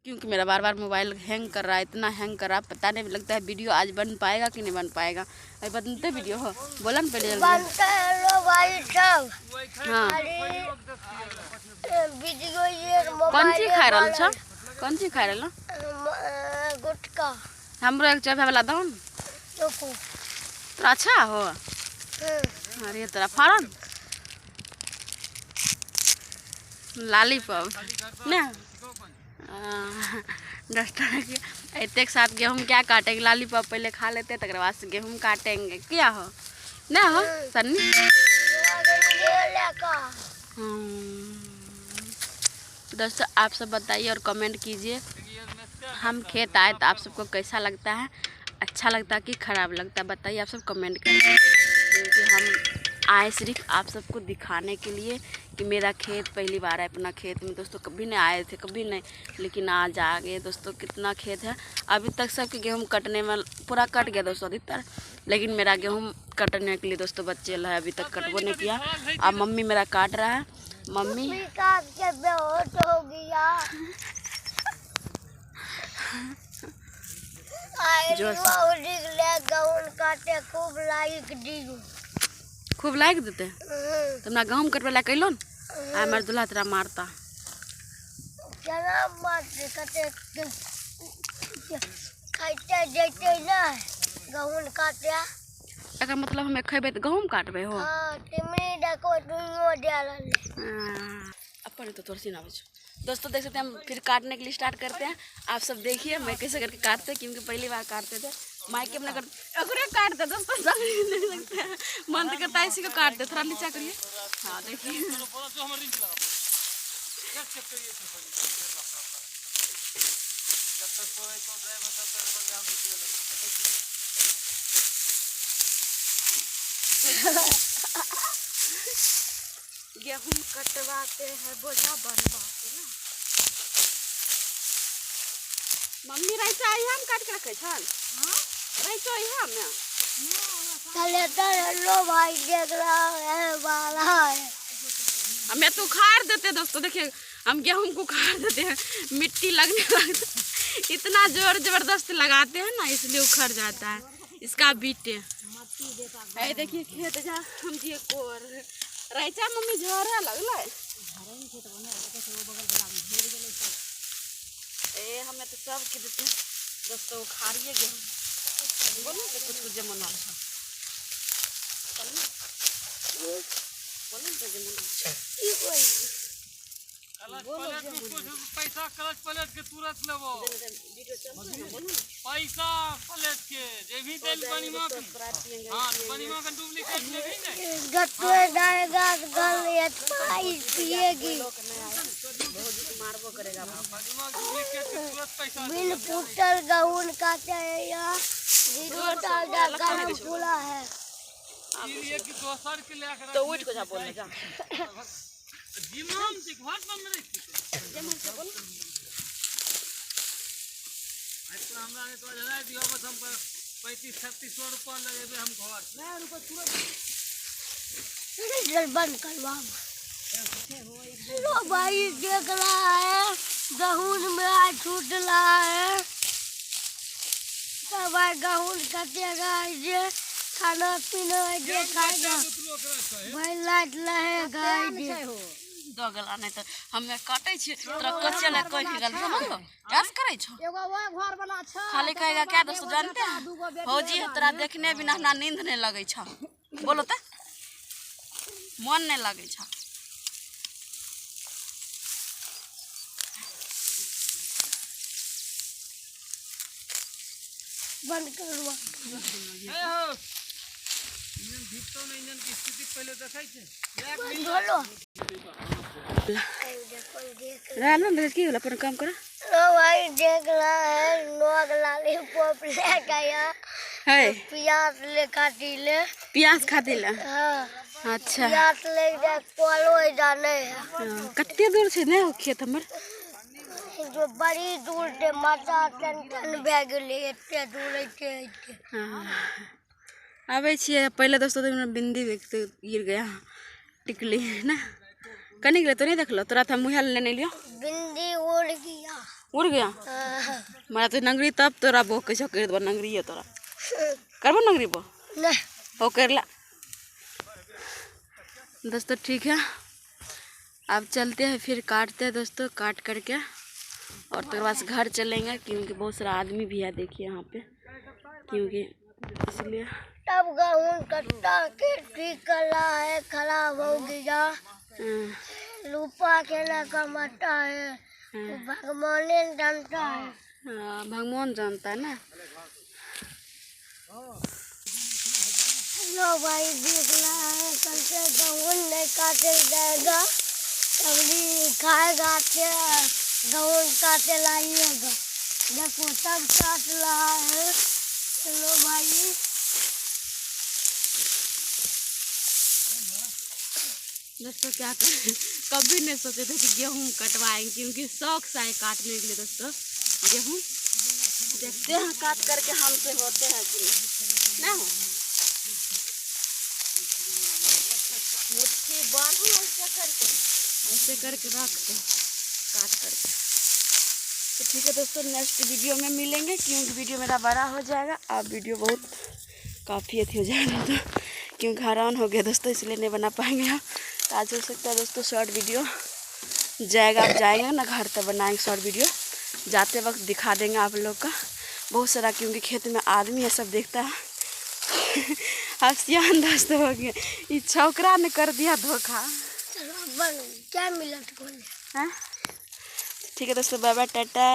क्योंकि मेरा बार बार mobile hang कर रहा है, इतना हैंग कर रहा है, पता नहीं लगता है वीडियो आज बन पाएगा कि नहीं बन पाएगा। अभी बनते वीडियो हो, बोला ना पहले बनता है लो भाई सब। हाँ वीडियो ये कौन चीज खा रहा छ? कौन चीज खा रहा? गुटका। हमरो एक चाय वाला दो न। तोरा अच्छा हो? अरे तोरा फाड़न लॉलीपॉप ना 10 टका के एते के साथ गेहूँ क्या काटेंगे? लॉलीपॉप पहले खा लेते तक बाद से गेहूँ काटेंगे। क्या हो ना हो सन्नी? दोस्तों आप सब बताइए और कमेंट कीजिए, हम खेत आए तो आप सबको कैसा लगता है? अच्छा लगता है कि ख़राब लगता है? बताइए आप सब कमेंट करिए। क्योंकि हम आए सिर्फ आप सबको दिखाने के लिए कि मेरा खेत पहली बार है अपना खेत में। दोस्तों कभी नहीं आए थे, कभी नहीं, लेकिन आज आ गए। दोस्तों कितना खेत है, अभी तक सबके गेहूँ कटने में पूरा कट गया दोस्तों अधिकतर, लेकिन मेरा गेहूँ कटने के लिए दोस्तों बच्चे है अभी तक कटबो नहीं किया। अब मम्मी मेरा काट रहा है। मम्मी काट के बेहोश हो गया। काटे खूब लाइक देते तुमरा गहूम कटवे ला कैलो आ मार दूल्हा तेरा मारता चला मारते कटे खाइते जैते ना गहूम काटे। एकर मतलब हमें खेबे तो गहूम काटबे हो? हां तिमनी डको दुइयो डालले अपन तो तोरसी ना बचो। दोस्तों देख सकते हैं, हम फिर काटने के लिए स्टार्ट करते हैं। आप सब देखिए मैं कैसे करके काटते हैं, क्योंकि पहली बार काटते थे माइक अपना कर काटते दोस्तों सब नहीं लगता है, मन तो करता है इसी को काटते। थोड़ा नीचा करिए। हाँ देखिए गेहूं कटवाते हैं बोझा बनवाते ना। मम्मी रैचा हम काट के रखे छन। हां रैचा हम ना चले तो लो भाई देख रहा है वाला है। हमें तो उखाड़ देते दोस्तों, देखिए हम गेहूं को उखाड़ देते हैं, मिट्टी लगने लगता इतना जोर जबरदस्त लगाते हैं ना, इसलिए उखड़ जाता है इसका बीटे। ए देखिए खेत जा हम जी कोर रैचा मम्मी झरा लगला ए हमें तो सब के देते हैं दोस्तों उखाड़िए गेहूं। बोलो तो कुछ जमन वाला बोलो तो जमन ई कोई पैसा कलच प्लेट के तुरंत लेबो पैसा प्लेट के जे भी तेल बनीमा के हां बनीमा का डुप्लीकेट लेबी नहीं गत्ते डालेगा गल ये पाई पिएगी मारबो करेगा बनीमा डुप्लीकेट के तुरंत पैसा बिन फुटल गहूं काटे है या जीरो डाल गरम फूला है ये कि दोसर के लेकर तो उठ को जा बोलने जा जिमाम से घर पर में रखी जमन से बोल आज तो हमरा ने तो जरा दियो बस हम 35-36 रुपया लगेबे हम घर ना रुपया तुरंत बंद करवा लो भाई देख रहा है गहूं में आज छूट रहा है। सब गहूं कटेगा ये खाना पीना ये खाएगा भाई लाइट रहेगा ये दो गला नहीं तो हमें काटे छी तोरा कच्चे ले कोई गल समझ लो गैस करे छो एगो वो घर वाला छ खाली कहेगा क्या दोस्तों जानते हैं फौजी तोरा देखने बिना हमरा नींद नहीं लगे छ। बोलो त मन नहीं लगे छ। बंद करवा ए हो इंजन भीतर में इंजन की स्थिति पहले देखाई छे बोलो रानो देख की होला अपन काम करा। लो भाई देख रहा है लोग लॉलीपॉप ले गया है प्याज ले काटी ले प्याज खाती ले। हां अच्छा प्याज ले जा कोलो जाने है कत्ते दूर छे ने खेत हमर जो बड़ी दूर से माता टेंशन भे गेले एते दूर एते हां आवे छिए। पहले दोस्तों तो बिंदी देखते गिर गया टिकली ना कनी गले तो नहीं देखलो तोरा था मुहल लेने लियो बिंदी उड़ गया उड़ गया। मारा तो नंगरी तब तोरा बो कैसे कर दबा नंगरी है तोरा करबो नंगरी बो नहीं हो कर ला। दोस्तों ठीक है अब चलते हैं फिर काटते हैं दोस्तों काट करके और तो बाद घर चलेंगे क्योंकि बहुत सारा आदमी भी है देखिए यहाँ पे क्योंकि इसलिए तब गेहूँ कट्टा के ठीक कर रहा है खराब हो गया रूपा के ना कमाता है भगवान जानता है। भगवान जानता है ना। लो भाई देख रहा है कल से गेहूँ नहीं काटे जाएगा सब्जी खाएगा के गेहूँ काटे लाइएगा देखो सब काट रहा है। चलो भाई दोस्तों क्या करें कभी नहीं सोचे थे कि गेहूँ कटवाएंगे क्योंकि शौक सा है काटने के लिए दोस्तों गेहूँ देखते हैं काट करके हमसे होते हैं कि नहीं हो मुट्ठी बांधो ऐसे करके रख दो काट करके। तो ठीक है दोस्तों नेक्स्ट वीडियो में मिलेंगे क्योंकि वीडियो मेरा बड़ा हो जाएगा अब वीडियो बहुत काफ़ी अथी हो जाएगा तो क्योंकि हैरान हो गया दोस्तों इसलिए नहीं बना पाएंगे हम। तो आज हो सकता है दोस्तों शॉर्ट वीडियो जाएगा आप जाएंगे ना घर तब बनाएंगे शॉर्ट वीडियो जाते वक्त दिखा देंगे आप लोग का बहुत सारा क्योंकि खेत में आदमी है सब देखता है। अब सियान दोस्त हो गया ये छोकरा ने कर दिया धोखा। क्या मिला तुमको? हाँ ठीक है दोस्तों बाय बाय टाटा।